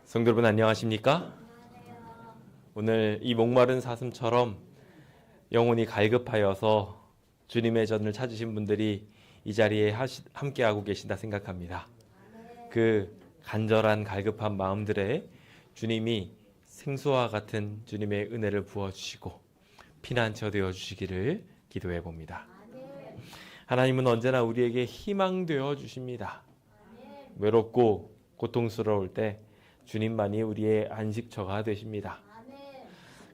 성도 여러분 안녕하십니까? 오늘 이 목마른 사슴처럼 영혼이 갈급하여서 주님의 전을 찾으신 분들이 이 자리에 함께하고 계신다 생각합니다. 그 간절한 갈급한 마음들에 주님이 생수와 같은 주님의 은혜를 부어주시고 피난처 되어주시기를 기도해 봅니다. 하나님은 언제나 우리에게 희망 되어주십니다. 외롭고 고통스러울 때 주님만이 우리의 안식처가 되십니다.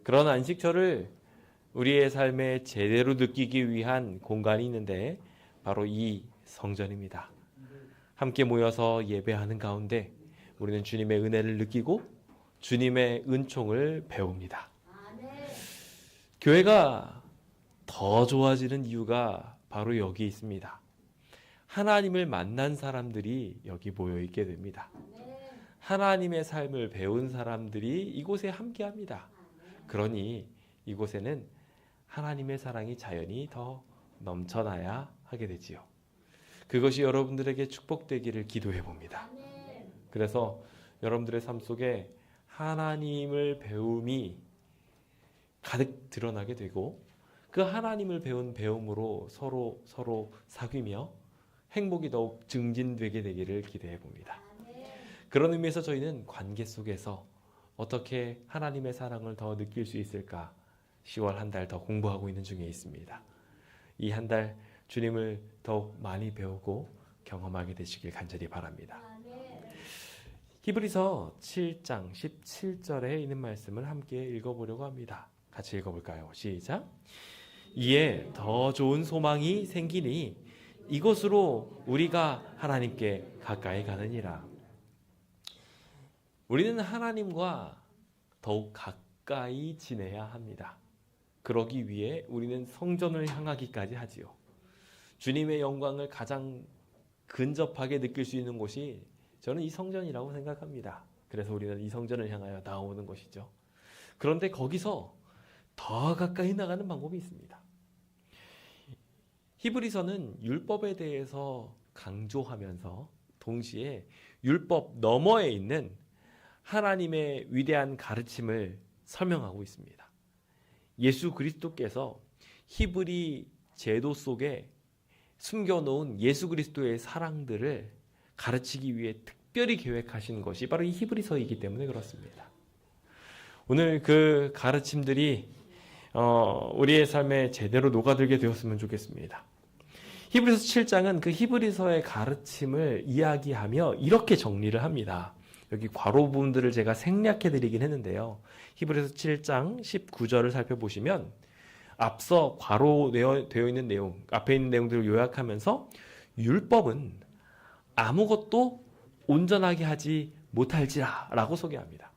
그런 안식처를 우리의 삶에 제대로 느끼기 위한 공간이 있는데 바로 이 성전입니다. 함께 모여서 예배하는 가운데 우리는 주님의 은혜를 느끼고 주님의 은총을 배웁니다. 교회가 더 좋아지는 이유가 바로 여기 있습니다. 하나님을 만난 사람들이 여기 모여 있게 됩니다. 하나님의 삶을 배운 사람들이 이곳에 함께합니다. 그러니 이곳에는 하나님의 사랑이 자연히 더 넘쳐나야 하게 되지요. 그것이 여러분들에게 축복되기를 기도해 봅니다. 그래서 여러분들의 삶 속에 하나님을 배움이 가득 드러나게 되고 그 하나님을 배운 배움으로 서로 사귀며 행복이 더욱 증진되게 되기를 기대해 봅니다. 그런 의미에서 저희는 관계 속에서 어떻게 하나님의 사랑을 더 느낄 수 있을까 10월 한 달 더 공부하고 있는 중에 있습니다. 이 한 달 주님을 더욱 많이 배우고 경험하게 되시길 간절히 바랍니다. 히브리서 7장 17절에 있는 말씀을 함께 읽어보려고 합니다. 같이 읽어볼까요? 시작! 이에 더 좋은 소망이 생기니 이것으로 우리가 하나님께 가까이 가느니라. 우리는 하나님과 더욱 가까이 지내야 합니다. 그러기 위해 우리는 성전을 향하기까지 하지요. 주님의 영광을 가장 근접하게 느낄 수 있는 곳이 저는 이 성전이라고 생각합니다. 그래서 우리는 이 성전을 향하여 나오는 것이죠. 그런데 거기서 더 가까이 나가는 방법이 있습니다. 히브리서는 율법에 대해서 강조하면서 동시에 율법 너머에 있는 하나님의 위대한 가르침을 설명하고 있습니다. 예수 그리스도께서 히브리 제도 속에 숨겨놓은 예수 그리스도의 사랑들을 가르치기 위해 특별히 계획하신 것이 바로 이 히브리서이기 때문에 그렇습니다. 오늘 그 가르침들이 우리의 삶에 제대로 녹아들게 되었으면 좋겠습니다. 히브리서 7장은 그 히브리서의 가르침을 이야기하며 이렇게 정리를 합니다. 여기 괄호 부분들을 제가 생략해 드리긴 했는데요. 히브리서 7장 19절을 살펴보시면 앞서 괄호되어 있는 내용, 앞에 있는 내용들을 요약하면서 율법은 아무것도 온전하게 하지 못할지라 라고 소개합니다.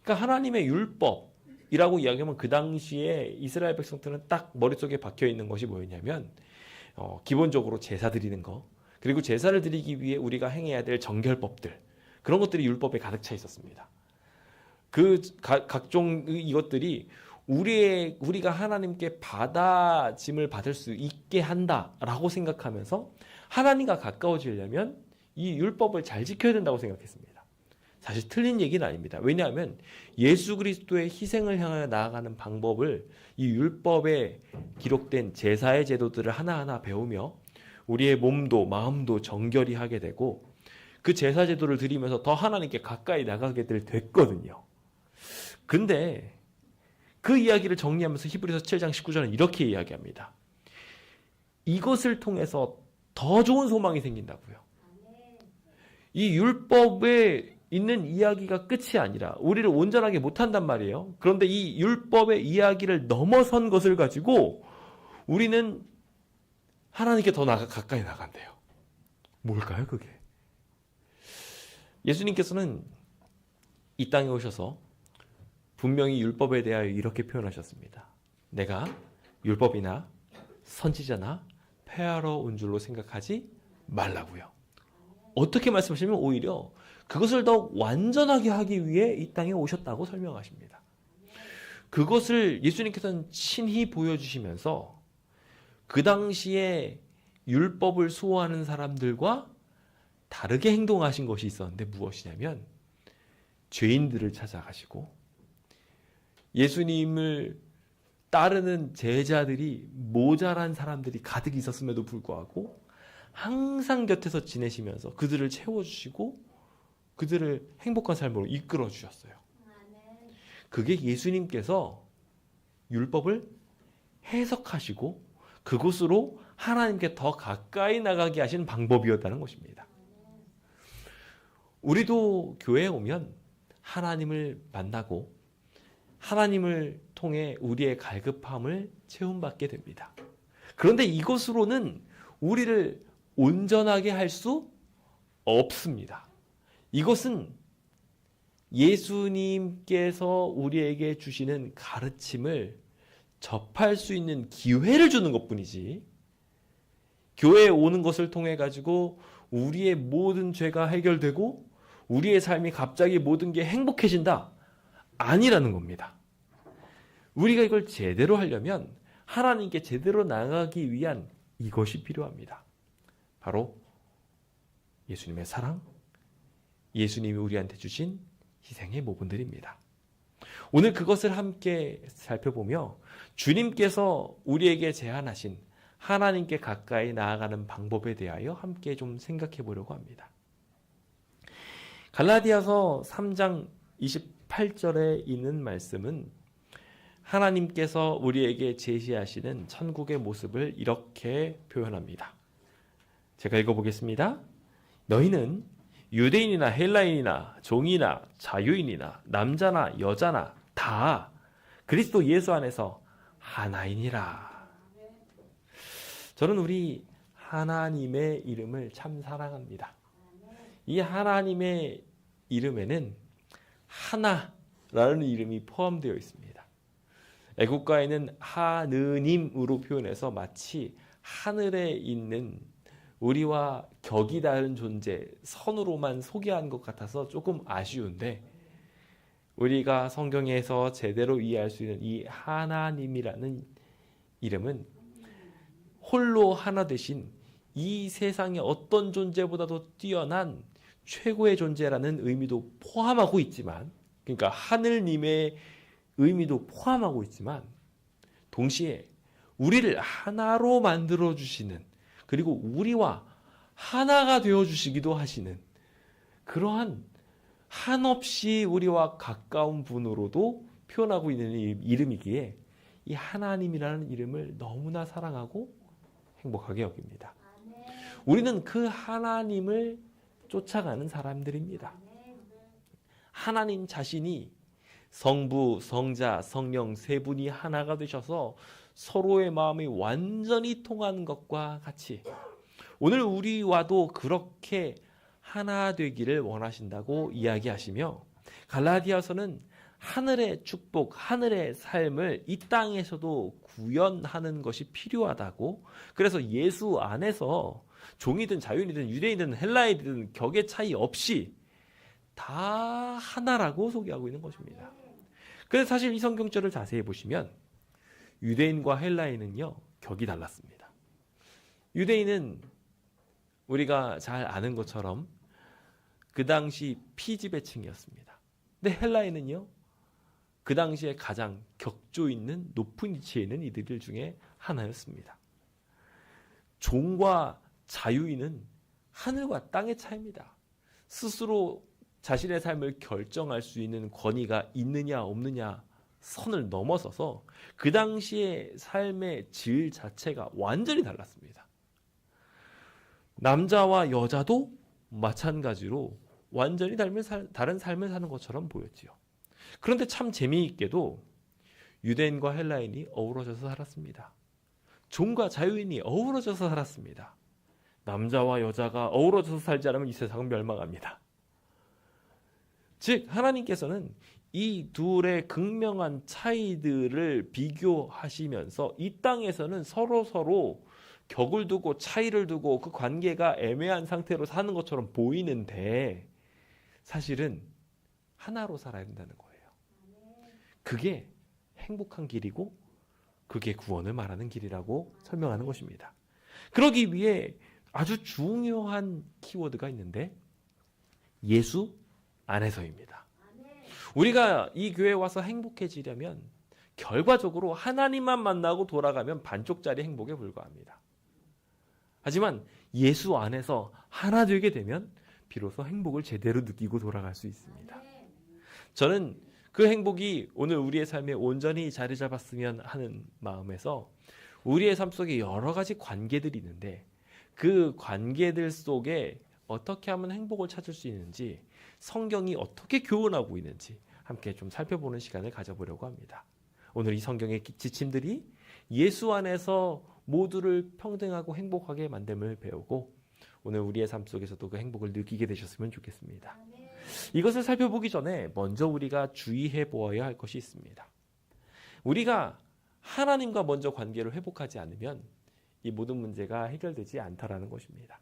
그러니까 하나님의 율법이라고 이야기하면 그 당시에 이스라엘 백성들은 딱 머릿속에 박혀 있는 것이 뭐였냐면 기본적으로 제사 드리는 거, 그리고 제사를 드리기 위해 우리가 행해야 될 정결법들, 그런 것들이 율법에 가득 차 있었습니다. 그 각종 이것들이 우리가 하나님께 받아짐을 받을 수 있게 한다라고 생각하면서 하나님과 가까워지려면 이 율법을 잘 지켜야 된다고 생각했습니다. 사실 틀린 얘기는 아닙니다. 왜냐하면 예수 그리스도의 희생을 향하여 나아가는 방법을 이 율법에 기록된 제사의 제도들을 하나하나 배우며 우리의 몸도 마음도 정결히 하게 되고 그 제사 제도를 드리면서 더 하나님께 가까이 나가게 됐거든요. 근데 그 이야기를 정리하면서 히브리서 7장 19절은 이렇게 이야기합니다. 이것을 통해서 더 좋은 소망이 생긴다고요. 이 율법에 있는 이야기가 끝이 아니라 우리를 온전하게 못한단 말이에요. 그런데 이 율법의 이야기를 넘어선 것을 가지고 우리는 하나님께 더 가까이 나간대요. 뭘까요, 그게? 예수님께서는 이 땅에 오셔서 분명히 율법에 대하여 이렇게 표현하셨습니다. 내가 율법이나 선지자나 폐하러 온 줄로 생각하지 말라고요. 어떻게 말씀하시면 오히려 그것을 더 완전하게 하기 위해 이 땅에 오셨다고 설명하십니다. 그것을 예수님께서는 친히 보여주시면서 그 당시에 율법을 수호하는 사람들과 다르게 행동하신 것이 있었는데 무엇이냐면 죄인들을 찾아가시고 예수님을 따르는 제자들이 모자란 사람들이 가득 있었음에도 불구하고 항상 곁에서 지내시면서 그들을 채워주시고 그들을 행복한 삶으로 이끌어 주셨어요. 그게 예수님께서 율법을 해석하시고 그곳으로 하나님께 더 가까이 나가게 하신 방법이었다는 것입니다. 우리도 교회에 오면 하나님을 만나고 하나님을 통해 우리의 갈급함을 채움받게 됩니다. 그런데 이것으로는 우리를 온전하게 할 수 없습니다. 이것은 예수님께서 우리에게 주시는 가르침을 접할 수 있는 기회를 주는 것뿐이지 교회에 오는 것을 통해 가지고 우리의 모든 죄가 해결되고 우리의 삶이 갑자기 모든 게 행복해진다 아니라는 겁니다. 우리가 이걸 제대로 하려면 하나님께 제대로 나아가기 위한 이것이 필요합니다. 바로 예수님의 사랑, 예수님이 우리한테 주신 희생의 모범들입니다. 오늘 그것을 함께 살펴보며 주님께서 우리에게 제안하신 하나님께 가까이 나아가는 방법에 대하여 함께 좀 생각해 보려고 합니다. 갈라디아서 3장 28절에 있는 말씀은 하나님께서 우리에게 제시하시는 천국의 모습을 이렇게 표현합니다. 제가 읽어보겠습니다. 너희는 유대인이나 헬라인이나 종이나 자유인이나 남자나 여자나 다 그리스도 예수 안에서 하나이니라. 저는 우리 하나님의 이름을 참 사랑합니다. 이 하나님의 이름에는 하나라는 이름이 포함되어 있습니다. 애국가에는 하느님으로 표현해서 마치 하늘에 있는 우리와 격이 다른 존재, 선으로만 소개한 것 같아서 조금 아쉬운데 우리가 성경에서 제대로 이해할 수 있는 이 하나님이라는 이름은 홀로 하나 되신 이 세상의 어떤 존재보다도 뛰어난 최고의 존재라는 의미도 포함하고 있지만, 그러니까 하늘님의 의미도 포함하고 있지만 동시에 우리를 하나로 만들어 주시는, 그리고 우리와 하나가 되어 주시기도 하시는 그러한 한없이 우리와 가까운 분으로도 표현하고 있는 이름이기에 이 하나님이라는 이름을 너무나 사랑하고 행복하게 여깁니다. 우리는 그 하나님을 쫓아가는 사람들입니다. 하나님 자신이 성부, 성자, 성령 세 분이 하나가 되셔서 서로의 마음이 완전히 통하는 것과 같이 오늘 우리와도 그렇게 하나 되기를 원하신다고 이야기하시며, 갈라디아서는 하늘의 축복, 하늘의 삶을 이 땅에서도 구현하는 것이 필요하다고, 그래서 예수 안에서 종이든 자유인이든 유대인이든 헬라인이든 격의 차이 없이 다 하나라고 소개하고 있는 것입니다. 그래서 사실 이 성경절을 자세히 보시면 유대인과 헬라인은요, 격이 달랐습니다. 유대인은 우리가 잘 아는 것처럼 그 당시 피지배층이었습니다. 근데 헬라인은요, 그 당시에 가장 격조 있는 높은 위치에 있는 이들 중에 하나였습니다. 종과 자유인은 하늘과 땅의 차이입니다. 스스로 자신의 삶을 결정할 수 있는 권위가 있느냐 없느냐 선을 넘어서서 그 당시의 삶의 질 자체가 완전히 달랐습니다. 남자와 여자도 마찬가지로 완전히 다른 삶을 사는 것처럼 보였지요. 그런데 참 재미있게도 유대인과 헬라인이 어우러져서 살았습니다. 종과 자유인이 어우러져서 살았습니다. 남자와 여자가 어우러져서 살지 않으면 이 세상은 멸망합니다. 즉 하나님께서는 이 둘의 극명한 차이들을 비교하시면서 이 땅에서는 서로 격을 두고 차이를 두고 그 관계가 애매한 상태로 사는 것처럼 보이는데 사실은 하나로 살아야 된다는 거예요. 그게 행복한 길이고 그게 구원을 말하는 길이라고 설명하는 것입니다. 그러기 위해 아주 중요한 키워드가 있는데 예수 안에서입니다. 우리가 이 교회에 와서 행복해지려면 결과적으로 하나님만 만나고 돌아가면 반쪽짜리 행복에 불과합니다. 하지만 예수 안에서 하나 되게 되면 비로소 행복을 제대로 느끼고 돌아갈 수 있습니다. 저는 그 행복이 오늘 우리의 삶에 온전히 자리 잡았으면 하는 마음에서 우리의 삶 속에 여러 가지 관계들이 있는데 그 관계들 속에 어떻게 하면 행복을 찾을 수 있는지 성경이 어떻게 교훈하고 있는지 함께 좀 살펴보는 시간을 가져보려고 합니다. 오늘 이 성경의 지침들이 예수 안에서 모두를 평등하고 행복하게 만듦을 배우고 오늘 우리의 삶 속에서도 그 행복을 느끼게 되셨으면 좋겠습니다. 이것을 살펴보기 전에 먼저 우리가 주의해 보아야 할 것이 있습니다. 우리가 하나님과 먼저 관계를 회복하지 않으면 이 모든 문제가 해결되지 않다라는 것입니다.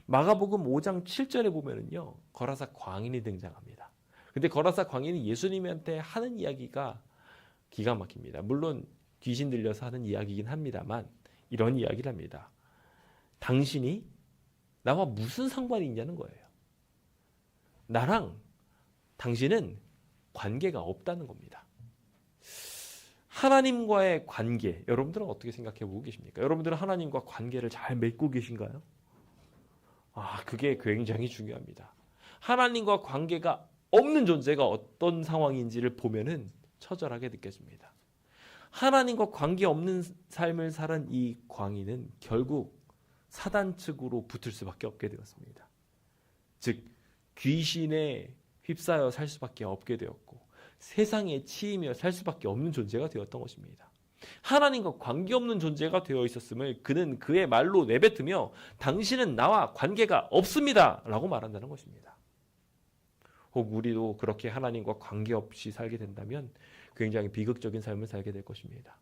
마가복음 5장 7절에 보면은요, 거라사 광인이 등장합니다. 근데 거라사 광인이 예수님한테 하는 이야기가 기가 막힙니다. 물론 귀신 들려서 하는 이야기이긴 합니다만 이런 이야기를 합니다. 당신이 나와 무슨 상관이 있냐는 거예요. 나랑 당신은 관계가 없다는 겁니다. 하나님과의 관계, 여러분들은 어떻게 생각해 보고 계십니까? 여러분들은 하나님과 관계를 잘 맺고 계신가요? 그게 굉장히 중요합니다. 하나님과 관계가 없는 존재가 어떤 상황인지를 보면은 처절하게 느껴집니다. 하나님과 관계 없는 삶을 살은 이 광인은 결국 사단 측으로 붙을 수밖에 없게 되었습니다. 즉 귀신에 휩싸여 살 수밖에 없게 되었고 세상에 치이며 살 수밖에 없는 존재가 되었던 것입니다. 하나님과 관계없는 존재가 되어 있었음을 그는 그의 말로 내뱉으며 당신은 나와 관계가 없습니다 라고 말한다는 것입니다. 혹 우리도 그렇게 하나님과 관계없이 살게 된다면 굉장히 비극적인 삶을 살게 될 것입니다.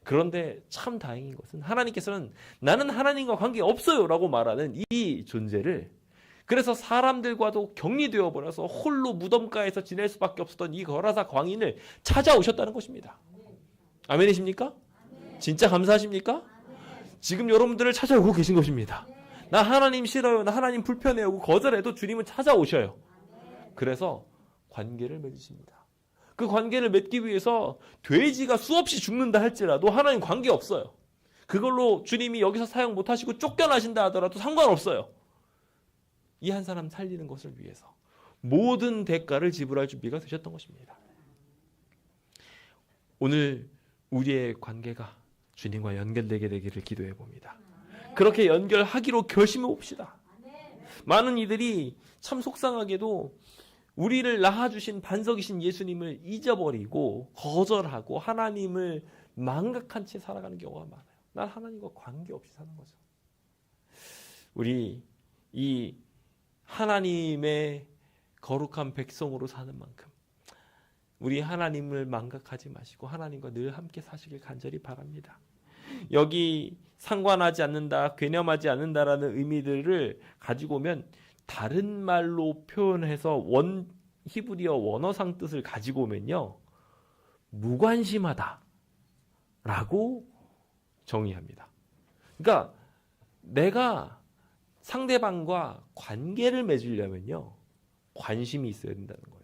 그런데 참 다행인 것은 하나님께서는 나는 하나님과 관계없어요 라고 말하는 이 존재를 그래서 사람들과도 격리되어 버려서 홀로 무덤가에서 지낼 수밖에 없었던 이 거라사 광인을 찾아오셨다는 것입니다. 아멘이십니까? 진짜 감사하십니까? 지금 여러분들을 찾아오고 계신 것입니다. 나 하나님 싫어요. 나 하나님 불편해요. 거절해도 주님은 찾아오셔요. 그래서 관계를 맺으십니다. 그 관계를 맺기 위해서 돼지가 수없이 죽는다 할지라도 하나님 관계 없어요. 그걸로 주님이 여기서 사용 못하시고 쫓겨나신다 하더라도 상관없어요. 이 한 사람 살리는 것을 위해서 모든 대가를 지불할 준비가 되셨던 것입니다. 오늘 우리의 관계가 주님과 연결되게 되기를 기도해 봅니다. 그렇게 연결하기로 결심해 봅시다. 많은 이들이 참 속상하게도 우리를 낳아주신 반석이신 예수님을 잊어버리고 거절하고 하나님을 망각한 채 살아가는 경우가 많아요. 난 하나님과 관계없이 사는 거죠. 우리 이 하나님의 거룩한 백성으로 사는 만큼 우리 하나님을 망각하지 마시고 하나님과 늘 함께 사시길 간절히 바랍니다. 여기 상관하지 않는다, 괴념하지 않는다라는 의미들을 가지고 오면 다른 말로 표현해서 히브리어 원어상 뜻을 가지고 오면요, 무관심하다 라고 정의합니다. 그러니까 내가 상대방과 관계를 맺으려면요, 관심이 있어야 된다는 거예요.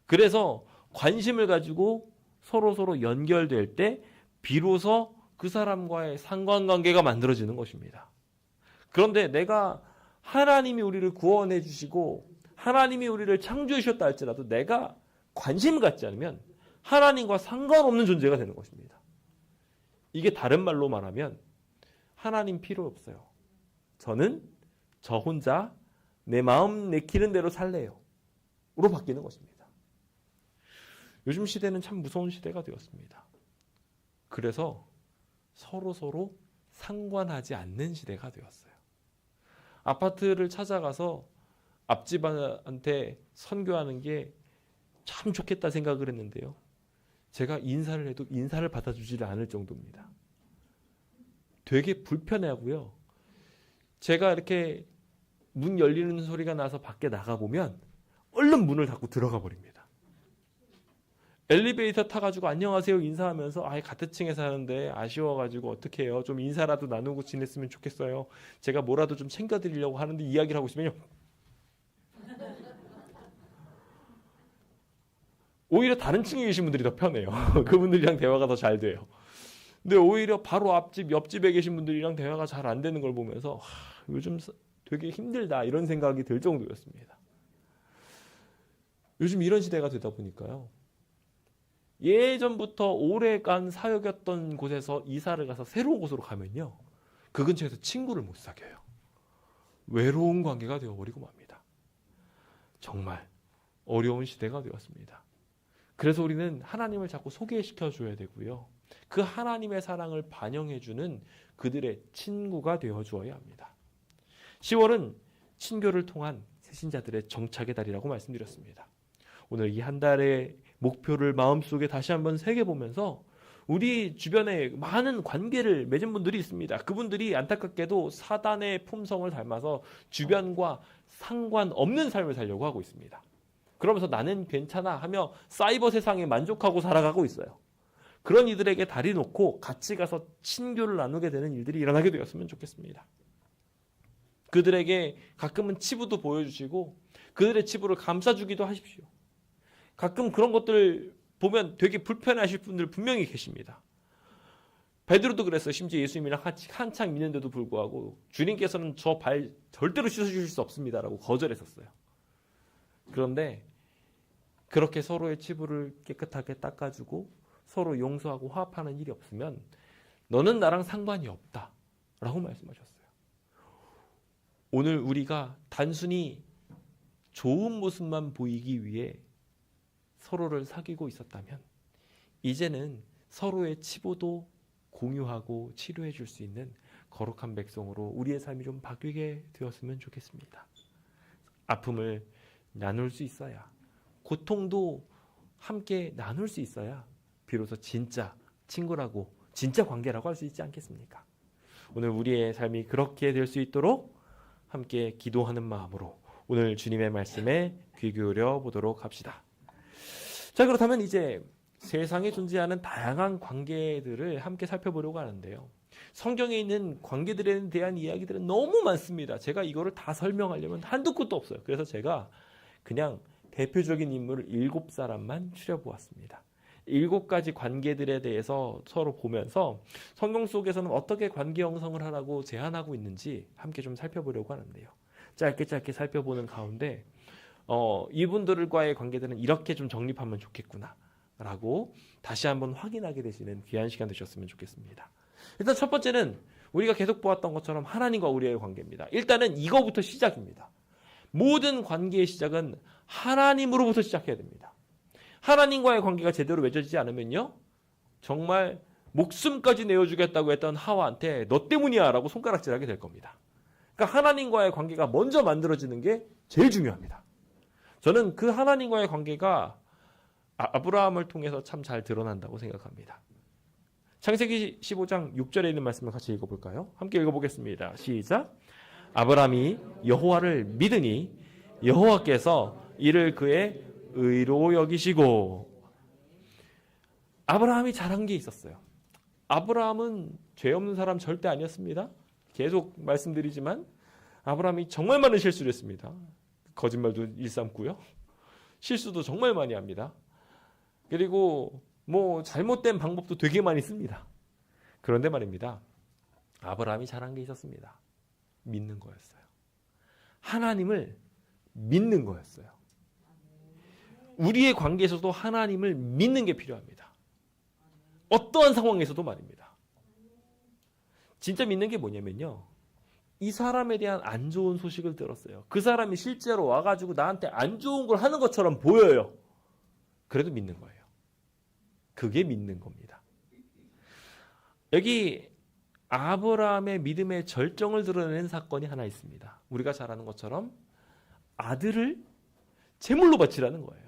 그래서 관심을 가지고 서로 연결될 때 비로소 그 사람과의 상관관계가 만들어지는 것입니다. 그런데 내가 하나님이 우리를 구원해 주시고 하나님이 우리를 창조해 주셨다 할지라도 내가 관심을 갖지 않으면 하나님과 상관없는 존재가 되는 것입니다. 이게 다른 말로 말하면 하나님 필요 없어요. 저는 저 혼자 내 마음 내키는 대로 살래요 로 바뀌는 것입니다. 요즘 시대는 참 무서운 시대가 되었습니다. 그래서 서로 상관하지 않는 시대가 되었어요. 아파트를 찾아가서 앞집한테 선교하는 게 참 좋겠다 생각을 했는데요. 제가 인사를 해도 인사를 받아주지 않을 정도입니다. 되게 불편해하고요. 제가 이렇게 문 열리는 소리가 나서 밖에 나가보면 얼른 문을 닫고 들어가 버립니다. 엘리베이터 타가지고 안녕하세요 인사하면서 같은 층에 사는데 아쉬워가지고 어떻게 해요? 좀 인사라도 나누고 지냈으면 좋겠어요. 제가 뭐라도 좀 챙겨드리려고 하는데 이야기를 하고 있으면요. 오히려 다른 층에 계신 분들이 더 편해요. 그분들이랑 대화가 더 잘 돼요. 근데 오히려 바로 앞집, 옆집에 계신 분들이랑 대화가 잘 안 되는 걸 보면서 요즘 되게 힘들다 이런 생각이 들 정도였습니다. 요즘 이런 시대가 되다 보니까요. 예전부터 오래간 사역이었던 곳에서 이사를 가서 새로운 곳으로 가면요. 그 근처에서 친구를 못 사귀어요. 외로운 관계가 되어버리고 맙니다. 정말 어려운 시대가 되었습니다. 그래서 우리는 하나님을 자꾸 소개시켜 줘야 되고요. 그 하나님의 사랑을 반영해주는 그들의 친구가 되어 주어야 합니다. 10월은 친교를 통한 새신자들의 정착의 달이라고 말씀드렸습니다. 오늘 이 한 달의 목표를 마음속에 다시 한번 새겨보면서 우리 주변에 많은 관계를 맺은 분들이 있습니다. 그분들이 안타깝게도 사단의 품성을 닮아서 주변과 상관없는 삶을 살려고 하고 있습니다. 그러면서 나는 괜찮아 하며 사이버 세상에 만족하고 살아가고 있어요. 그런 이들에게 다리 놓고 같이 가서 친교를 나누게 되는 일들이 일어나게 되었으면 좋겠습니다. 그들에게 가끔은 치부도 보여주시고 그들의 치부를 감싸주기도 하십시오. 가끔 그런 것들 보면 되게 불편해하실 분들 분명히 계십니다. 베드로도 그랬어요. 심지어 예수님이랑 한창 믿는데도 불구하고 주님께서는 저 발 절대로 씻어주실 수 없습니다라고 거절했었어요. 그런데 그렇게 서로의 치부를 깨끗하게 닦아주고 서로 용서하고 화합하는 일이 없으면 너는 나랑 상관이 없다라고 말씀하셨어요. 오늘 우리가 단순히 좋은 모습만 보이기 위해 서로를 사귀고 있었다면 이제는 서로의 치부도 공유하고 치료해 줄 수 있는 거룩한 백성으로 우리의 삶이 좀 바뀌게 되었으면 좋겠습니다. 아픔을 나눌 수 있어야, 고통도 함께 나눌 수 있어야 비로소 진짜 친구라고, 진짜 관계라고 할 수 있지 않겠습니까? 오늘 우리의 삶이 그렇게 될 수 있도록 함께 기도하는 마음으로 오늘 주님의 말씀에 귀 기울여 보도록 합시다. 자, 그렇다면 이제 세상에 존재하는 다양한 관계들을 함께 살펴보려고 하는데요. 성경에 있는 관계들에 대한 이야기들은 너무 많습니다. 제가 이거를 다 설명하려면 한두 끝도 없어요. 그래서 제가 그냥 대표적인 인물을 7사람만 추려보았습니다. 7가지 관계들에 대해서 서로 보면서 성경 속에서는 어떻게 관계 형성을 하라고 제안하고 있는지 함께 좀 살펴보려고 하는데요. 짧게 살펴보는 가운데 이분들과의 관계들은 이렇게 좀 정립하면 좋겠구나 라고 다시 한번 확인하게 되시는 귀한 시간 되셨으면 좋겠습니다. 일단 첫 번째는 우리가 계속 보았던 것처럼 하나님과 우리의 관계입니다. 일단은 이거부터 시작입니다. 모든 관계의 시작은 하나님으로부터 시작해야 됩니다. 하나님과의 관계가 제대로 맺어지지 않으면요, 정말 목숨까지 내어주겠다고 했던 하와한테 너 때문이야 라고 손가락질하게 될 겁니다. 그러니까 하나님과의 관계가 먼저 만들어지는 게 제일 중요합니다. 저는 그 하나님과의 관계가 아브라함을 통해서 참 잘 드러난다고 생각합니다. 창세기 15장 6절에 있는 말씀을 같이 읽어볼까요? 함께 읽어보겠습니다. 시작. 아브라함이 여호와를 믿으니 여호와께서 이를 그의 의로 여기시고. 아브라함이 잘한 게 있었어요. 아브라함은 죄 없는 사람 절대 아니었습니다. 계속 말씀드리지만 아브라함이 정말 많은 실수를 했습니다. 거짓말도 일삼고요. 실수도 정말 많이 합니다. 그리고 잘못된 방법도 되게 많이 씁니다. 그런데 말입니다. 아브라함이 잘한 게 있었습니다. 믿는 거였어요. 하나님을 믿는 거였어요. 우리의 관계에서도 하나님을 믿는 게 필요합니다. 어떠한 상황에서도 말입니다. 진짜 믿는 게 뭐냐면요, 이 사람에 대한 안 좋은 소식을 들었어요. 그 사람이 실제로 와가지고 나한테 안 좋은 걸 하는 것처럼 보여요. 그래도 믿는 거예요. 그게 믿는 겁니다. 여기 아브라함의 믿음의 절정을 드러내는 사건이 하나 있습니다. 우리가 잘 아는 것처럼 아들을 제물로 바치라는 거예요.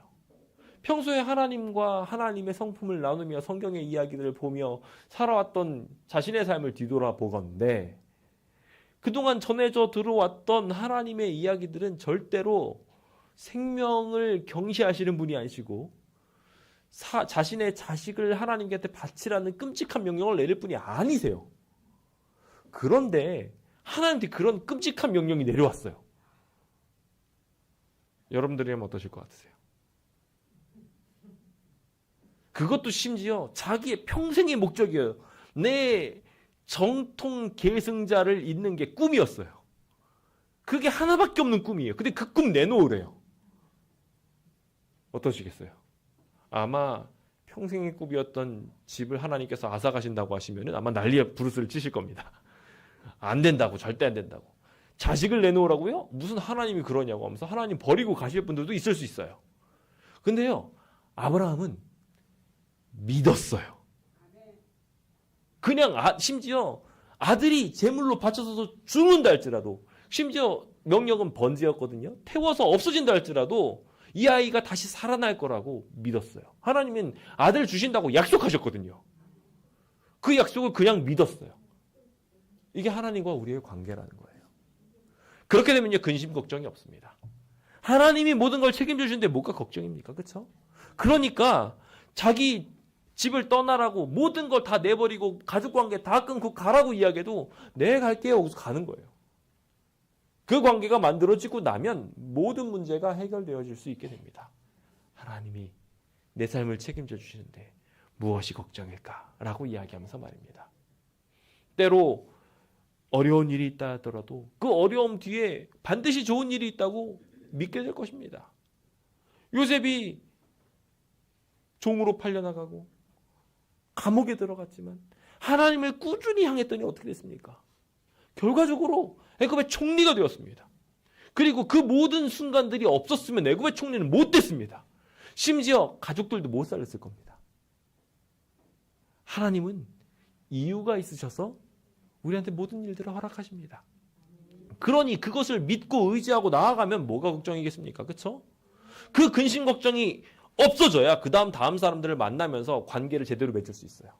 평소에 하나님과 하나님의 성품을 나누며 성경의 이야기들을 보며 살아왔던 자신의 삶을 뒤돌아보건대 그동안 전해져 들어왔던 하나님의 이야기들은 절대로 생명을 경시하시는 분이 아니시고 자신의 자식을 하나님께 바치라는 끔찍한 명령을 내릴 분이 아니세요. 그런데 하나님한테 그런 끔찍한 명령이 내려왔어요. 여러분들이라면 어떠실 것 같으세요? 그것도 심지어 자기의 평생의 목적이에요. 내 정통 계승자를 잇는 게 꿈이었어요. 그게 하나밖에 없는 꿈이에요. 근데 그 꿈 내놓으래요. 어떠시겠어요? 아마 평생의 꿈이었던 집을 하나님께서 앗아가신다고 하시면 아마 난리의 부르스를 치실 겁니다. 안 된다고, 절대 안 된다고. 자식을 내놓으라고요? 무슨 하나님이 그러냐고 하면서 하나님 버리고 가실 분들도 있을 수 있어요. 근데요, 아브라함은 믿었어요. 그냥 심지어 아들이 제물로 바쳐서 죽는다 할지라도, 심지어 명령은 번제였거든요. 태워서 없어진다 할지라도 이 아이가 다시 살아날 거라고 믿었어요. 하나님은 아들 주신다고 약속하셨거든요. 그 약속을 그냥 믿었어요. 이게 하나님과 우리의 관계라는 거예요. 그렇게 되면요, 근심 걱정이 없습니다. 하나님이 모든 걸 책임져 주는데 뭐가 걱정입니까? 그렇죠? 그러니까 자기 집을 떠나라고 모든 걸 다 내버리고 가족 관계 다 끊고 가라고 이야기해도 네, 갈게요 하고서 가는 거예요. 그 관계가 만들어지고 나면 모든 문제가 해결되어질 수 있게 됩니다. 하나님이 내 삶을 책임져 주시는데 무엇이 걱정일까라고 이야기하면서 말입니다. 때로 어려운 일이 있다 하더라도 그 어려움 뒤에 반드시 좋은 일이 있다고 믿게 될 것입니다. 요셉이 종으로 팔려나가고 감옥에 들어갔지만 하나님을 꾸준히 향했더니 어떻게 됐습니까? 결과적으로 애굽의 총리가 되었습니다. 그리고 그 모든 순간들이 없었으면 애굽의 총리는 못 됐습니다. 심지어 가족들도 못 살렸을 겁니다. 하나님은 이유가 있으셔서 우리한테 모든 일들을 허락하십니다. 그러니 그것을 믿고 의지하고 나아가면 뭐가 걱정이겠습니까? 그렇죠? 그 근심 걱정이 없어져야 그 다음 사람들을 만나면서 관계를 제대로 맺을 수 있어요.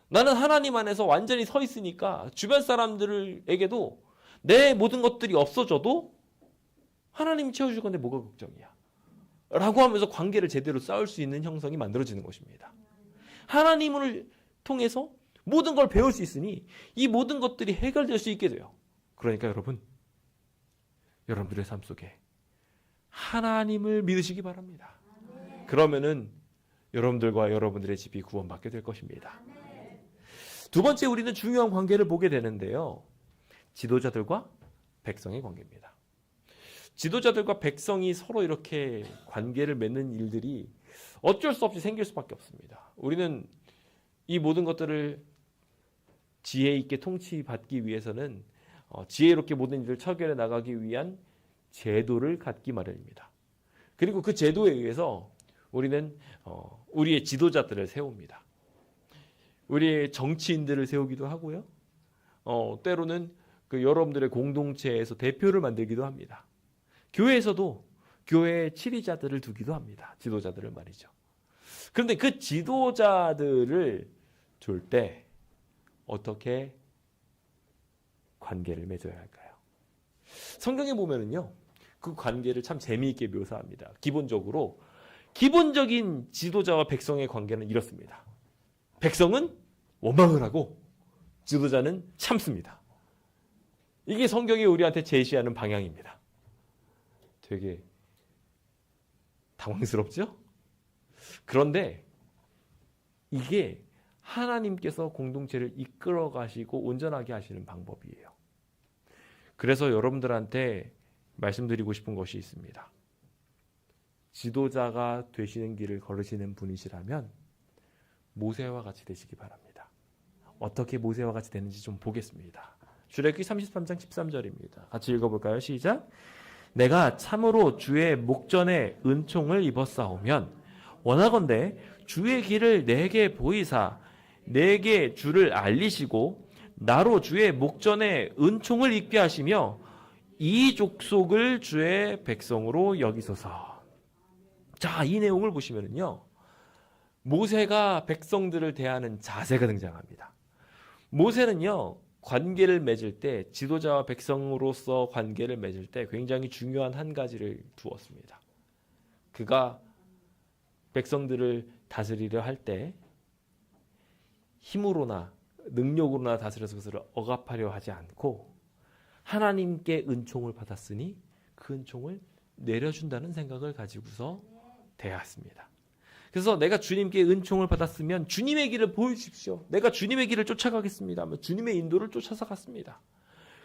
나는 하나님 안에서 완전히 서 있으니까 주변 사람들에게도 내 모든 것들이 없어져도 하나님이 채워줄 건데 뭐가 걱정이야 라고 하면서 관계를 제대로 쌓을 수 있는 형성이 만들어지는 것입니다. 하나님을 통해서 모든 걸 배울 수 있으니 이 모든 것들이 해결될 수 있게 돼요. 그러니까 여러분들의 삶 속에 하나님을 믿으시기 바랍니다. 그러면은 여러분들과 여러분들의 집이 구원받게 될 것입니다. 두 번째, 우리는 중요한 관계를 보게 되는데요. 지도자들과 백성의 관계입니다. 지도자들과 백성이 서로 이렇게 관계를 맺는 일들이 어쩔 수 없이 생길 수밖에 없습니다. 우리는 이 모든 것들을 지혜 있게 통치받기 위해서는 지혜롭게 모든 일을 처결해 나가기 위한 제도를 갖기 마련입니다. 그리고 그 제도에 의해서 우리는 우리의 지도자들을 세웁니다. 우리의 정치인들을 세우기도 하고요. 때로는 그 여러분들의 공동체에서 대표를 만들기도 합니다. 교회에서도 교회의 치리자들을 두기도 합니다. 지도자들을 말이죠. 그런데 그 지도자들을 줄 때 어떻게 관계를 맺어야 할까요? 성경에 보면은요, 그 관계를 참 재미있게 묘사합니다. 기본적인 지도자와 백성의 관계는 이렇습니다. 백성은 원망을 하고 지도자는 참습니다. 이게 성경이 우리한테 제시하는 방향입니다. 되게 당황스럽죠? 그런데 이게 하나님께서 공동체를 이끌어 가시고 온전하게 하시는 방법이에요. 그래서 여러분들한테 말씀드리고 싶은 것이 있습니다. 지도자가 되시는 길을 걸으시는 분이시라면 모세와 같이 되시기 바랍니다. 어떻게 모세와 같이 되는지 좀 보겠습니다. 출애굽기 33장 13절입니다. 같이 읽어볼까요? 시작. 내가 참으로 주의 목전에 은총을 입었사오면 원하건대 주의 길을 내게 보이사 내게 주를 알리시고 나로 주의 목전에 은총을 입게 하시며 이 족속을 주의 백성으로 여기소서. 자, 이 내용을 보시면요, 모세가 백성들을 대하는 자세가 등장합니다. 모세는요, 관계를 맺을 때, 지도자와 백성으로서 관계를 맺을 때 굉장히 중요한 한 가지를 두었습니다. 그가 백성들을 다스리려 할 때 힘으로나 능력으로나 다스려서 그것을 억압하려 하지 않고 하나님께 은총을 받았으니 그 은총을 내려준다는 생각을 가지고서 대했습니다. 그래서 내가 주님께 은총을 받았으면 주님의 길을 보여주십시오. 내가 주님의 길을 쫓아가겠습니다. 하며 주님의 인도를 쫓아서 갔습니다.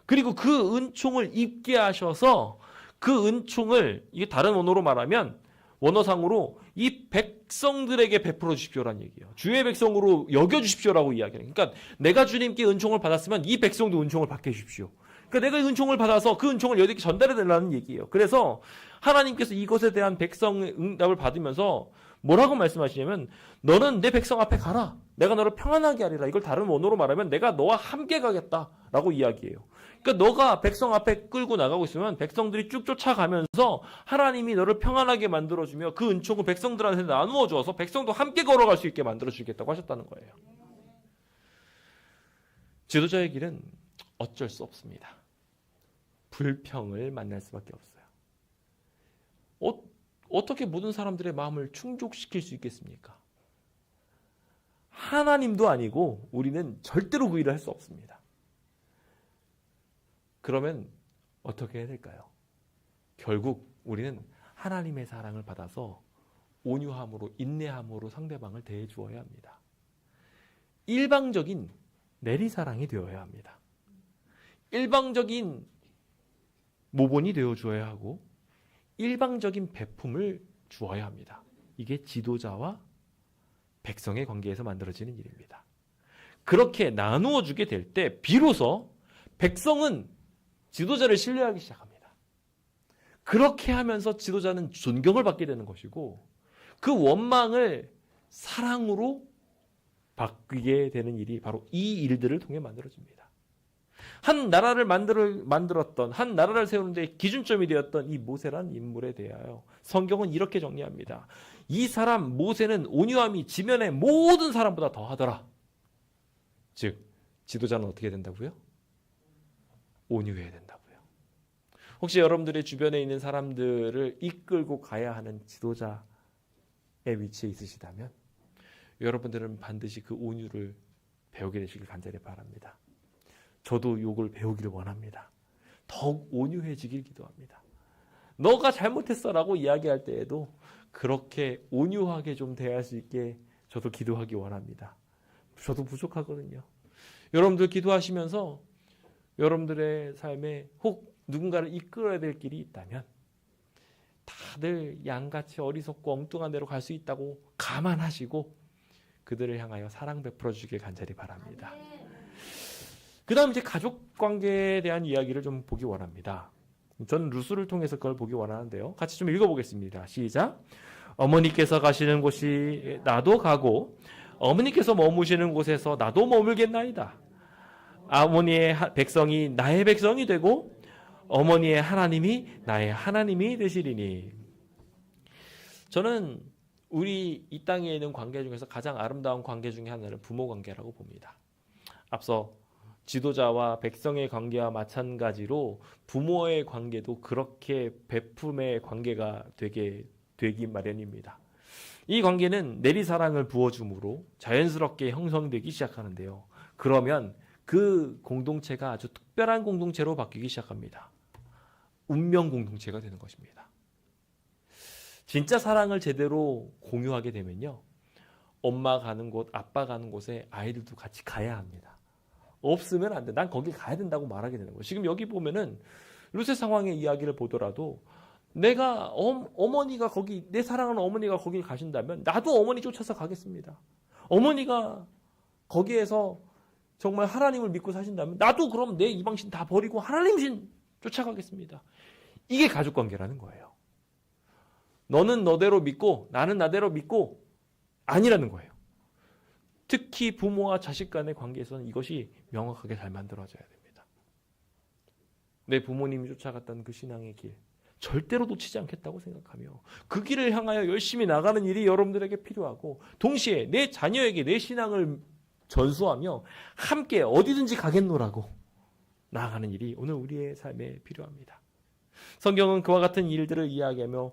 그리고 그 은총을 입게 하셔서 그 은총을, 이게 다른 언어로 말하면 원어상으로 이 백성들에게 베풀어 주십시오라는 얘기예요. 주의 백성으로 여겨 주십시오라고 이야기해요. 그러니까 내가 주님께 은총을 받았으면 이 백성도 은총을 받게 해주십시오. 그러니까 내가 은총을 받아서 그 은총을 여기게 전달해 달라는 얘기예요. 그래서 하나님께서 이것에 대한 백성의 응답을 받으면서 뭐라고 말씀하시냐면, 너는 내 백성 앞에 가라. 내가 너를 평안하게 하리라. 이걸 다른 언어로 말하면 내가 너와 함께 가겠다라고 이야기해요. 그러니까 너가 백성 앞에 끌고 나가고 있으면 백성들이 쭉 쫓아가면서 하나님이 너를 평안하게 만들어주며 그 은총을 백성들한테 나누어 주어서 백성도 함께 걸어갈 수 있게 만들어주겠다고 하셨다는 거예요. 지도자의 길은 어쩔 수 없습니다. 불평을 만날 수밖에 없어요. 어떻게 모든 사람들의 마음을 충족시킬 수 있겠습니까? 하나님도 아니고 우리는 절대로 그 일을 할 수 없습니다. 그러면 어떻게 해야 될까요? 결국 우리는 하나님의 사랑을 받아서 온유함으로, 인내함으로 상대방을 대해 주어야 합니다. 일방적인 내리사랑이 되어야 합니다. 일방적인 모본이 되어 주어야 하고 일방적인 베품을 주어야 합니다. 이게 지도자와 백성의 관계에서 만들어지는 일입니다. 그렇게 나누어 주게 될 때 비로소 백성은 지도자를 신뢰하기 시작합니다. 그렇게 하면서 지도자는 존경을 받게 되는 것이고 그 원망을 사랑으로 바뀌게 되는 일이 바로 이 일들을 통해 만들어집니다. 한 나라를 만들었던, 한 나라를 세우는 데 기준점이 되었던 이 모세라는 인물에 대하여 성경은 이렇게 정리합니다. 이 사람 모세는 온유함이 지면의 모든 사람보다 더하더라. 즉 지도자는 어떻게 된다고요? 온유해야 된다고요. 혹시 여러분들의 주변에 있는 사람들을 이끌고 가야 하는 지도자의 위치에 있으시다면 여러분들은 반드시 그 온유를 배우게 되시길 간절히 바랍니다. 저도 욕을 배우기를 원합니다. 더욱 온유해지길 기도합니다. 너가 잘못했어 라고 이야기할 때에도 그렇게 온유하게 좀 대할 수 있게 저도 기도하기 원합니다. 저도 부족하거든요. 여러분들 기도하시면서 여러분들의 삶에 혹 누군가를 이끌어야 될 길이 있다면 다들 양같이 어리석고 엉뚱한 데로 갈 수 있다고 감안하시고 그들을 향하여 사랑 베풀어 주길 간절히 바랍니다. 그 다음 이제 가족 관계에 대한 이야기를 좀 보기 원합니다. 저는 루스를 통해서 그걸 보기 원하는데요. 같이 좀 읽어보겠습니다. 시작. 어머니께서 가시는 곳이 나도 가고 어머니께서 머무시는 곳에서 나도 머물겠나이다. 어머니의 백성이 나의 백성이 되고 어머니의 하나님이 나의 하나님이 되시리니. 저는 우리 이 땅에 있는 관계 중에서 가장 아름다운 관계 중에 하나는 부모 관계라고 봅니다. 앞서 지도자와 백성의 관계와 마찬가지로 부모의 관계도 그렇게 베품의 관계가 되기 마련입니다. 이 관계는 내리사랑을 부어줌으로 자연스럽게 형성되기 시작하는데요. 그러면 그 공동체가 아주 특별한 공동체로 바뀌기 시작합니다. 운명 공동체가 되는 것입니다. 진짜 사랑을 제대로 공유하게 되면요, 엄마 가는 곳, 아빠 가는 곳에 아이들도 같이 가야 합니다. 없으면 안 돼. 난 거기 가야 된다고 말하게 되는 거예요. 지금 여기 보면은 루세 상황의 이야기를 보더라도 내가 어머니가 거기, 내 사랑하는 어머니가 거기 가신다면 나도 어머니 쫓아서 가겠습니다. 어머니가 거기에서 정말 하나님을 믿고 사신다면 나도 그럼 내 이방신 다 버리고 하나님 신 쫓아가겠습니다. 이게 가족관계라는 거예요. 너는 너대로 믿고 나는 나대로 믿고 아니라는 거예요. 특히 부모와 자식 간의 관계에서는 이것이 명확하게 잘 만들어져야 됩니다. 내 부모님이 쫓아갔던 그 신앙의 길 절대로 놓치지 않겠다고 생각하며 그 길을 향하여 열심히 나가는 일이 여러분들에게 필요하고, 동시에 내 자녀에게 내 신앙을 전수하며 함께 어디든지 가겠노라고 나아가는 일이 오늘 우리의 삶에 필요합니다. 성경은 그와 같은 일들을 이야기하며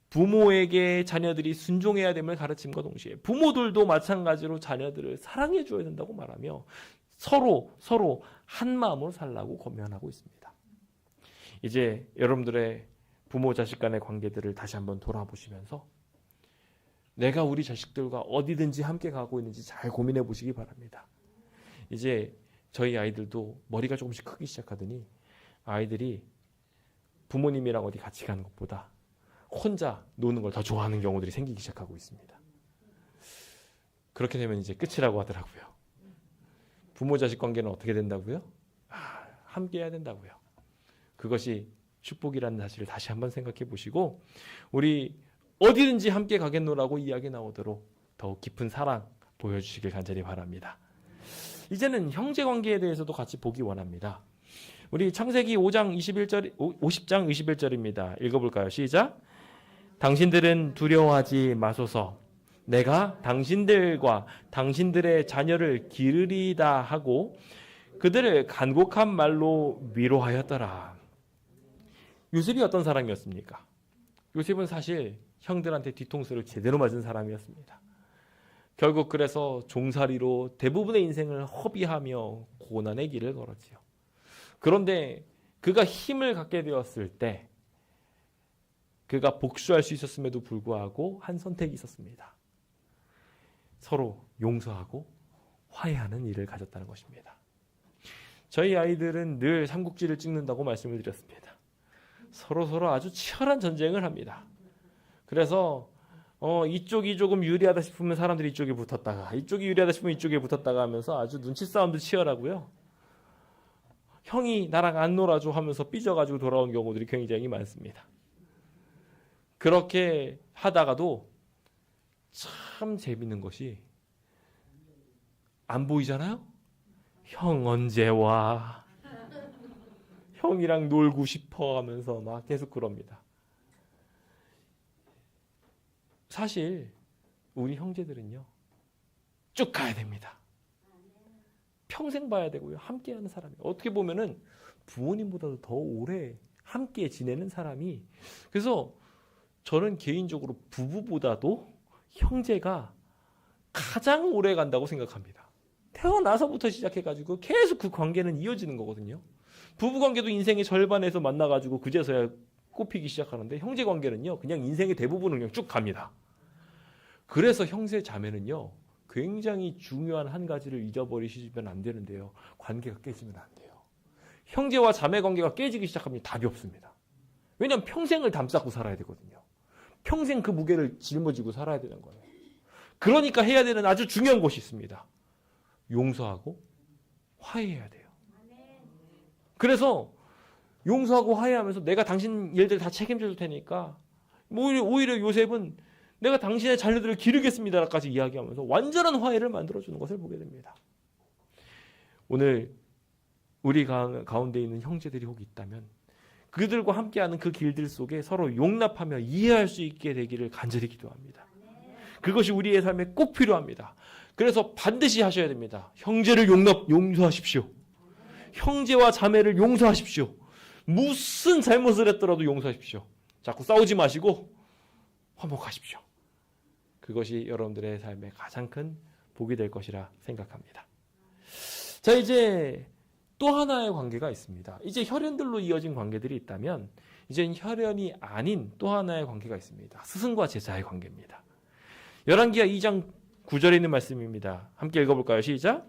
부모에게 자녀들이 순종해야 됨을 가르침과 동시에 부모들도 마찬가지로 자녀들을 사랑해 줘야 된다고 말하며 서로 한 마음으로 살라고 권면하고 있습니다. 이제 여러분들의 부모 자식 간의 관계들을 다시 한번 돌아보시면서 내가 우리 자식들과 어디든지 함께 가고 있는지 잘 고민해 보시기 바랍니다. 이제 저희 아이들도 머리가 조금씩 크기 시작하더니 아이들이 부모님이랑 어디 같이 가는 것보다 혼자 노는 걸 더 좋아하는 경우들이 생기기 시작하고 있습니다. 그렇게 되면 이제 끝이라고 하더라고요. 부모 자식 관계는 어떻게 된다고요? 함께 해야 된다고요. 그것이 축복이라는 사실을 다시 한번 생각해 보시고 우리 어디든지 함께 가겠노라고 이야기 나오도록 더욱 깊은 사랑 보여주시길 간절히 바랍니다. 이제는 형제 관계에 대해서도 같이 보기 원합니다. 우리 창세기 5장 21절, 50장 21절입니다. 읽어볼까요? 시작. 당신들은 두려워하지 마소서. 내가 당신들과 당신들의 자녀를 기르리다 하고 그들을 간곡한 말로 위로하였더라. 요셉이 어떤 사람이었습니까? 요셉은 사실 형들한테 뒤통수를 제대로 맞은 사람이었습니다. 결국 그래서 종살이로 대부분의 인생을 허비하며 고난의 길을 걸었지요. 그런데 그가 힘을 갖게 되었을 때 그가 복수할 수 있었음에도 불구하고 한 선택이 있었습니다. 서로 용서하고 화해하는 일을 가졌다는 것입니다. 저희 아이들은 늘 삼국지를 찍는다고 말씀을 드렸습니다. 서로 아주 치열한 전쟁을 합니다. 그래서 이쪽이 조금 유리하다 싶으면 사람들이 이쪽에 붙었다가 이쪽이 유리하다 싶으면 이쪽에 붙었다가 하면서 아주 눈치 싸움도 치열하고요. 형이 나랑 안 놀아줘 하면서 삐져가지고 돌아온 경우들이 굉장히 많습니다. 그렇게 하다가도 참 재밌는 것이 안 보이잖아요? 형 언제 와? 형이랑 놀고 싶어 하면서 막 계속 그럽니다. 사실 우리 형제들은요 쭉 가야 됩니다. 평생 봐야 되고요. 함께하는 사람이 어떻게 보면은 부모님보다도 더 오래 함께 지내는 사람이 그래서 저는 개인적으로 부부보다도 형제가 가장 오래 간다고 생각합니다. 태어나서부터 시작해가지고 계속 그 관계는 이어지는 거거든요. 부부관계도 인생의 절반에서 만나가지고 그제서야 꼽히기 시작하는데 형제 관계는요 그냥 인생의 대부분을 그냥 쭉 갑니다. 그래서 형제 자매는요 굉장히 중요한 한 가지를 잊어버리시면 안 되는데요. 관계가 깨지면 안 돼요. 형제와 자매 관계가 깨지기 시작하면 답이 없습니다. 왜냐하면 평생을 담쌓고 살아야 되거든요. 평생 그 무게를 짊어지고 살아야 되는 거예요. 그러니까 해야 되는 아주 중요한 것이 있습니다. 용서하고 화해해야 돼요. 그래서 용서하고 화해하면서 내가 당신 일들 다 책임져 줄 테니까 오히려 요셉은 내가 당신의 자녀들을 기르겠습니다까지 이야기하면서 완전한 화해를 만들어주는 것을 보게 됩니다. 오늘 우리 가운데 있는 형제들이 혹 있다면 그들과 함께하는 그 길들 속에 서로 용납하며 이해할 수 있게 되기를 간절히 기도합니다. 그것이 우리의 삶에 꼭 필요합니다. 그래서 반드시 하셔야 됩니다. 형제를 용서하십시오. 형제와 자매를 용서하십시오. 무슨 잘못을 했더라도 용서하십시오. 자꾸 싸우지 마시고 화목하십시오. 그것이 여러분들의 삶의 가장 큰 복이 될 것이라 생각합니다. 자, 이제 또 하나의 관계가 있습니다. 이제 혈연들로 이어진 관계들이 있다면 이제는 혈연이 아닌 또 하나의 관계가 있습니다. 스승과 제자의 관계입니다. 열왕기하 2장 9절에 있는 말씀입니다. 함께 읽어볼까요? 시작.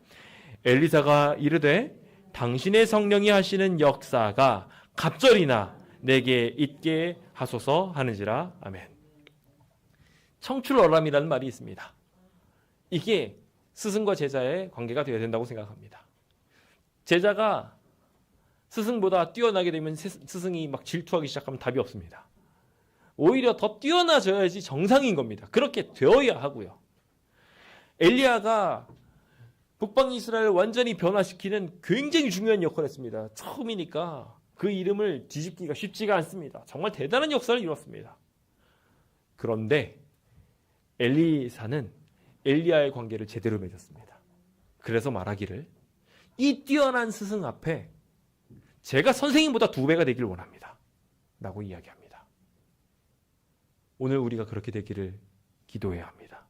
엘리사가 이르되 당신의 성령이 하시는 역사가 갑절이나 내게 있게 하소서 하는지라. 아멘. 청출어람이라는 말이 있습니다. 이게 스승과 제자의 관계가 되어야 된다고 생각합니다. 제자가 스승보다 뛰어나게 되면 스승이 막 질투하기 시작하면 답이 없습니다. 오히려 더 뛰어나져야지 정상인 겁니다. 그렇게 되어야 하고요. 엘리야가 북방 이스라엘을 완전히 변화시키는 굉장히 중요한 역할을 했습니다. 처음이니까 그 이름을 뒤집기가 쉽지가 않습니다. 정말 대단한 역사를 이뤘습니다. 그런데 엘리사는 엘리야의 관계를 제대로 맺었습니다. 그래서 말하기를 이 뛰어난 스승 앞에 제가 선생님보다 2배가 되길 원합니다. 라고 이야기합니다. 오늘 우리가 그렇게 되기를 기도해야 합니다.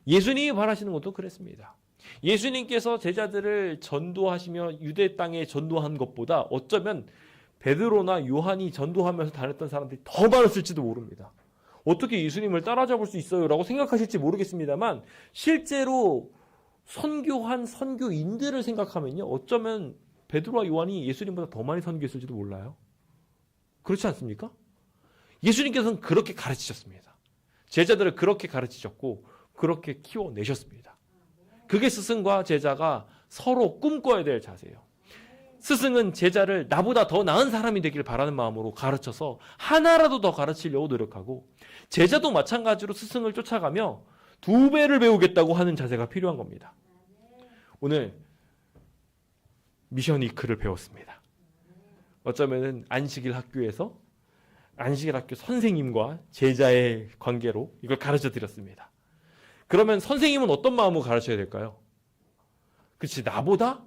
예수님이 바라시는 것도 그랬습니다. 예수님께서 제자들을 전도하시며 유대 땅에 전도한 것보다 어쩌면 베드로나 요한이 전도하면서 다녔던 사람들이 더 많았을지도 모릅니다. 어떻게 예수님을 따라잡을 수 있어요? 라고 생각하실지 모르겠습니다만 실제로 선교한 선교인들을 생각하면요. 어쩌면 베드로와 요한이 예수님보다 더 많이 선교했을지도 몰라요. 그렇지 않습니까? 예수님께서는 그렇게 가르치셨습니다. 제자들을 그렇게 가르치셨고 그렇게 키워내셨습니다. 그게 스승과 제자가 서로 꿈꿔야 될 자세예요. 스승은 제자를 나보다 더 나은 사람이 되길 바라는 마음으로 가르쳐서 하나라도 더 가르치려고 노력하고, 제자도 마찬가지로 스승을 쫓아가며 2배를 배우겠다고 하는 자세가 필요한 겁니다. 오늘 미션 위크를 배웠습니다. 어쩌면은 안식일 학교에서 안식일 학교 선생님과 제자의 관계로 이걸 가르쳐 드렸습니다. 그러면 선생님은 어떤 마음으로 가르쳐야 될까요? 그렇지, 나보다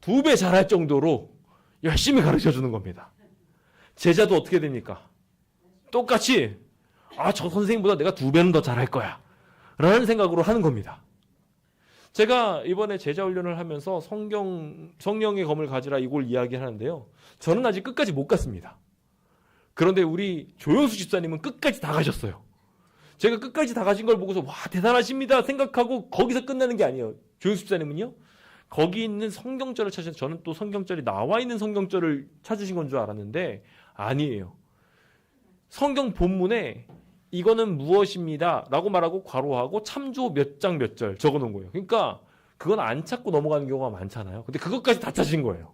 2배 잘할 정도로 열심히 가르쳐 주는 겁니다. 제자도 어떻게 됩니까? 똑같이 저 선생님보다 내가 2배는 더 잘할 거야 라는 생각으로 하는 겁니다. 제가 이번에 제자 훈련을 하면서 성령의 검을 가지라 이걸 이야기하는데요. 저는 아직 끝까지 못 갔습니다. 그런데 우리 조영수 집사님은 끝까지 다 가셨어요. 제가 끝까지 다 가신 걸 보고서 와 대단하십니다 생각하고 거기서 끝나는 게 아니에요. 조영수 집사님은요. 거기 있는 성경절을 찾으셔서, 저는 또 성경절이 나와 있는 성경절을 찾으신 건 줄 알았는데 아니에요. 성경 본문에 이거는 무엇입니다 라고 말하고 괄호하고 참조 몇 장 몇 절 적어놓은 거예요. 그러니까 그건 안 찾고 넘어가는 경우가 많잖아요. 근데 그것까지 다 찾으신 거예요.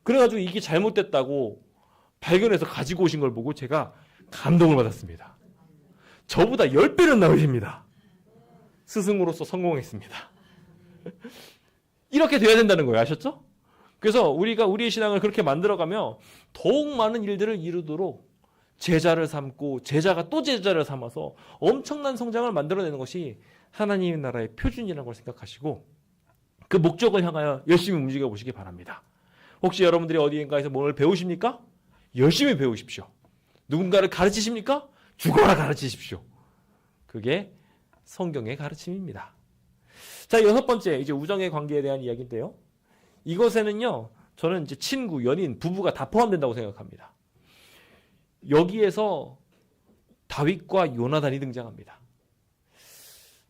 그래가지고 이게 잘못됐다고 발견해서 가지고 오신 걸 보고 제가 감동을 받았습니다. 저보다 10배는 나으십니다. 스승으로서 성공했습니다. 이렇게 돼야 된다는 거예요. 아셨죠? 그래서 우리가 우리의 신앙을 그렇게 만들어가며 더욱 많은 일들을 이루도록 제자를 삼고 제자가 또 제자를 삼아서 엄청난 성장을 만들어내는 것이 하나님의 나라의 표준이라는 걸 생각하시고 그 목적을 향하여 열심히 움직여 보시기 바랍니다. 혹시 여러분들이 어디인가에서 뭘 배우십니까? 열심히 배우십시오. 누군가를 가르치십니까? 죽어라 가르치십시오. 그게 성경의 가르침입니다. 자, 6번째, 이제 우정의 관계에 대한 이야기인데요. 이것에는요, 저는 이제 친구, 연인, 부부가 다 포함된다고 생각합니다. 여기에서 다윗과 요나단이 등장합니다.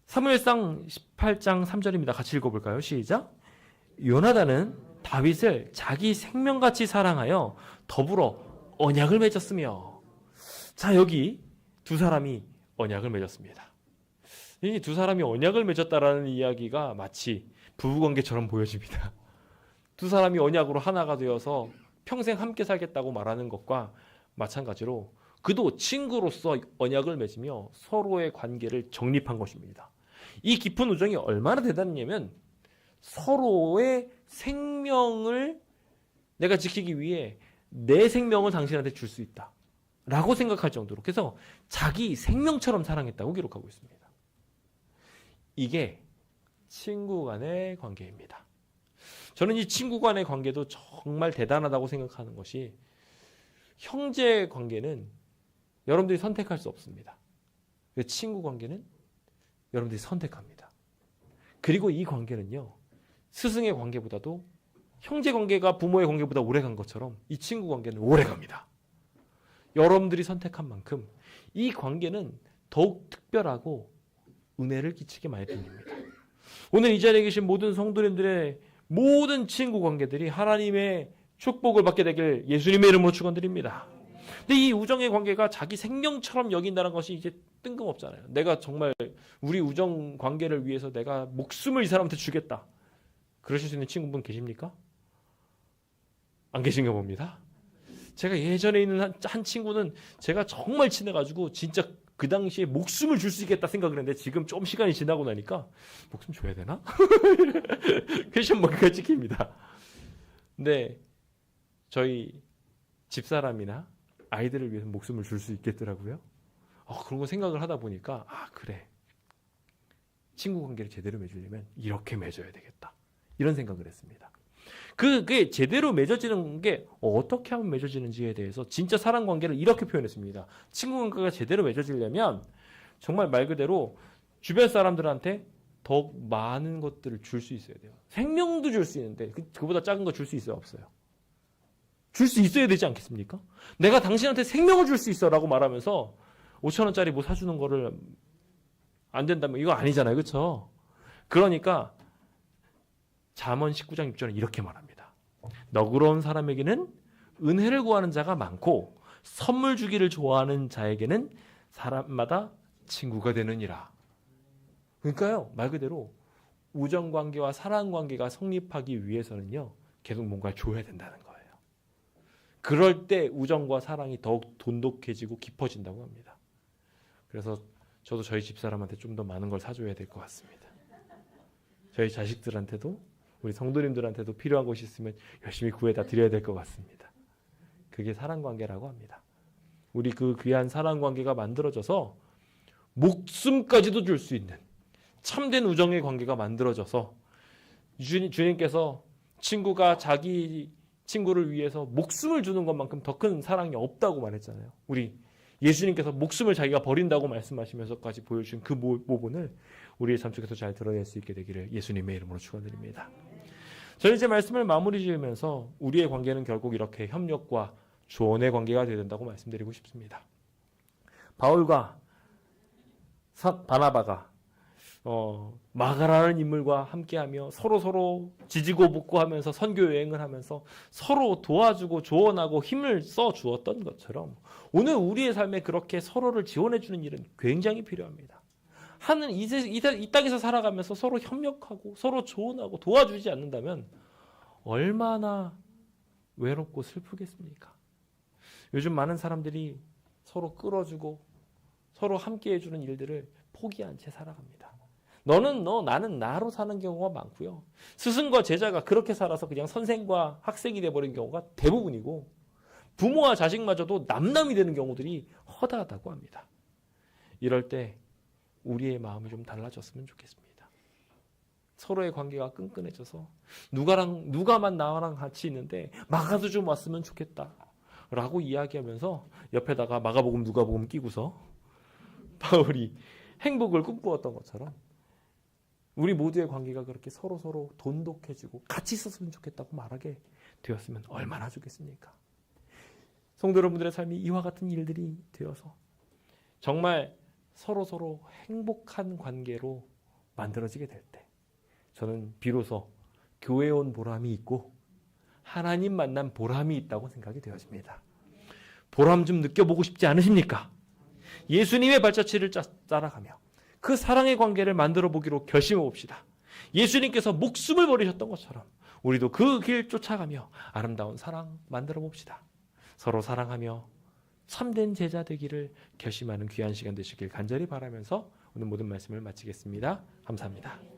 사무엘상 18장 3절입니다. 같이 읽어볼까요? 시작. 요나단은 다윗을 자기 생명같이 사랑하여 더불어 언약을 맺었으며. 자, 여기 두 사람이 언약을 맺었습니다. 이 두 사람이 언약을 맺었다라는 이야기가 마치 부부관계처럼 보여집니다. 두 사람이 언약으로 하나가 되어서 평생 함께 살겠다고 말하는 것과 마찬가지로 그도 친구로서 언약을 맺으며 서로의 관계를 정립한 것입니다. 이 깊은 우정이 얼마나 대단하냐면 서로의 생명을 내가 지키기 위해 내 생명을 당신한테 줄 수 있다 라고 생각할 정도로, 그래서 자기 생명처럼 사랑했다고 기록하고 있습니다. 이게 친구 간의 관계입니다. 저는 이 친구 간의 관계도 정말 대단하다고 생각하는 것이, 형제 관계는 여러분들이 선택할 수 없습니다. 친구 관계는 여러분들이 선택합니다. 그리고 이 관계는요, 스승의 관계보다도 형제 관계가 부모의 관계보다 오래간 것처럼 이 친구 관계는 오래갑니다. 여러분들이 선택한 만큼 이 관계는 더욱 특별하고 은혜를 끼치게 많이 됩니다. 오늘 이 자리에 계신 모든 성도님들의 모든 친구 관계들이 하나님의 축복을 받게 되길 예수님의 이름으로 축원드립니다. 근데 이 우정의 관계가 자기 생명처럼 여긴다는 것이 이제 뜬금없잖아요. 내가 정말 우리 우정 관계를 위해서 내가 목숨을 이 사람한테 주겠다. 그러실 수 있는 친구분 계십니까? 안 계신가 봅니다. 제가 예전에 있는 한 친구는 제가 정말 친해가지고 진짜 그 당시에 목숨을 줄 수 있겠다 생각을 했는데 지금 좀 시간이 지나고 나니까 목숨 줘야 되나? 퀘션 마크가 찍힙니다. 근데 저희 집사람이나 아이들을 위해서 목숨을 줄 수 있겠더라고요. 그런 거 생각을 하다 보니까 그래, 친구 관계를 제대로 맺으려면 이렇게 맺어야 되겠다 이런 생각을 했습니다. 그게 제대로 맺어지는 게 어떻게 하면 맺어지는지에 대해서 진짜 사랑 관계를 이렇게 표현했습니다. 친구 관계가 제대로 맺어지려면 정말 말 그대로 주변 사람들한테 더욱 많은 것들을 줄 수 있어야 돼요. 생명도 줄 수 있는데 그보다 작은 거 줄 수 있어요, 없어요? 줄 수 있어야 되지 않겠습니까? 내가 당신한테 생명을 줄 수 있어 라고 말하면서 5,000원짜리 뭐 사주는 거를 안 된다면 이거 아니잖아요. 그렇죠? 그러니까 잠언 19장 6절은 이렇게 말합니다. 너그러운 사람에게는 은혜를 구하는 자가 많고 선물 주기를 좋아하는 자에게는 사람마다 친구가 되느니라. 그러니까요, 말 그대로 우정관계와 사랑관계가 성립하기 위해서는요, 계속 뭔가를 줘야 된다는 거예요. 그럴 때 우정과 사랑이 더욱 돈독해지고 깊어진다고 합니다. 그래서 저도 저희 집사람한테 좀 더 많은 걸 사줘야 될 것 같습니다. 저희 자식들한테도 우리 성도님들한테도 필요한 것이 있으면 열심히 구해다 드려야 될 것 같습니다. 그게 사랑관계라고 합니다. 우리 그 귀한 사랑관계가 만들어져서 목숨까지도 줄 수 있는 참된 우정의 관계가 만들어져서 주님께서 친구가 자기 친구를 위해서 목숨을 주는 것만큼 더 큰 사랑이 없다고 말했잖아요. 우리 예수님께서 목숨을 자기가 버린다고 말씀하시면서까지 보여주신 그 모본을 우리의 삶 속에서 잘 드러낼 수 있게 되기를 예수님의 이름으로 축원드립니다. 저는 이제 말씀을 마무리 지으면서 우리의 관계는 결국 이렇게 협력과 조언의 관계가 되어야 된다고 말씀드리고 싶습니다. 바울과 바나바가 마가라는 인물과 함께하며 서로 지지고 볶고 하면서 선교 여행을 하면서 서로 도와주고 조언하고 힘을 써 주었던 것처럼 오늘 우리의 삶에 그렇게 서로를 지원해 주는 일은 굉장히 필요합니다. 하는 이 땅에서 살아가면서 서로 협력하고 서로 조언하고 도와주지 않는다면 얼마나 외롭고 슬프겠습니까? 요즘 많은 사람들이 서로 끌어주고 서로 함께 해주는 일들을 포기한 채 살아갑니다. 너는 너, 나는 나로 사는 경우가 많고요. 스승과 제자가 그렇게 살아서 그냥 선생과 학생이 돼버린 경우가 대부분이고 부모와 자식마저도 남남이 되는 경우들이 허다하다고 합니다. 이럴 때 우리의 마음이 좀 달라졌으면 좋겠습니다. 서로의 관계가 끈끈해져서 누가만 나랑 같이 있는데 마가도 좀 왔으면 좋겠다 라고 이야기하면서 옆에다가 마가복음 누가복음 끼고서 바울이 행복을 꿈꾸었던 것처럼 우리 모두의 관계가 그렇게 서로 돈독해지고 같이 있었으면 좋겠다고 말하게 되었으면 얼마나 좋겠습니까? 성도 여러분들의 삶이 이와 같은 일들이 되어서 정말 서로 행복한 관계로 만들어지게 될 때 저는 비로소 교회에 온 보람이 있고 하나님 만난 보람이 있다고 생각이 되어집니다. 보람 좀 느껴보고 싶지 않으십니까? 예수님의 발자취를 따라가며 그 사랑의 관계를 만들어 보기로 결심해 봅시다. 예수님께서 목숨을 버리셨던 것처럼 우리도 그 길 쫓아가며 아름다운 사랑 만들어 봅시다. 서로 사랑하며 참된 제자 되기를 결심하는 귀한 시간 되시길 간절히 바라면서 오늘 모든 말씀을 마치겠습니다. 감사합니다.